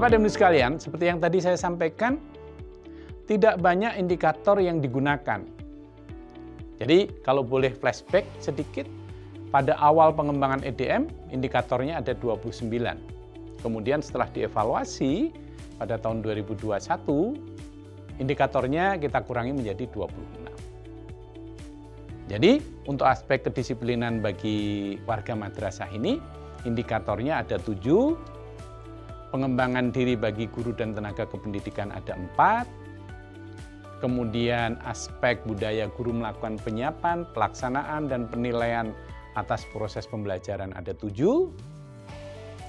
Bapak dan Ibu sekalian, seperti yang tadi saya sampaikan, tidak banyak indikator yang digunakan. Jadi kalau boleh flashback sedikit, pada awal pengembangan EDM, indikatornya ada 29. Kemudian setelah dievaluasi pada tahun 2021, indikatornya kita kurangi menjadi 26. Jadi untuk aspek kedisiplinan bagi warga madrasah ini, indikatornya ada 7, pengembangan diri bagi guru dan tenaga kependidikan ada 4, kemudian aspek budaya guru melakukan penyiapan, pelaksanaan, dan penilaian atas proses pembelajaran ada 7.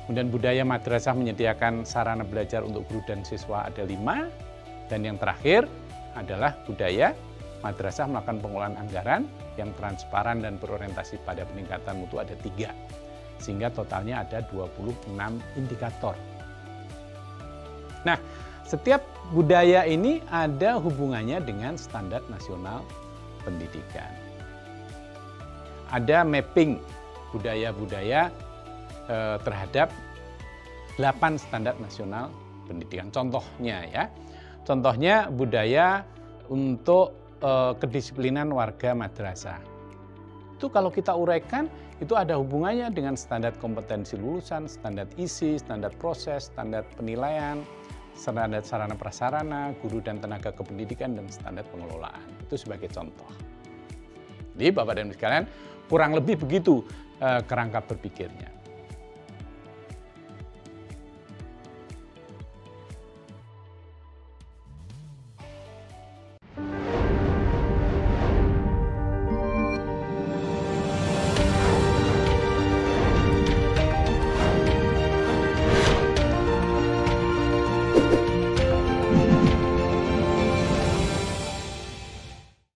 Kemudian budaya madrasah menyediakan sarana belajar untuk guru dan siswa ada 5. Dan yang terakhir adalah budaya madrasah melakukan pengelolaan anggaran yang transparan dan berorientasi pada peningkatan mutu ada 3. Sehingga totalnya ada 26 indikator. Nah, setiap budaya ini ada hubungannya dengan standar nasional pendidikan. Ada mapping budaya-budaya terhadap 8 standar nasional pendidikan. Contohnya ya, contohnya budaya untuk kedisiplinan warga madrasah. Itu kalau kita uraikan, itu ada hubungannya dengan standar kompetensi lulusan, standar isi, standar proses, standar penilaian, standar sarana prasarana, guru dan tenaga kependidikan, dan standar pengelolaan. Itu sebagai contoh. Jadi Bapak dan Ibu sekalian, kurang lebih begitu kerangka berpikirnya.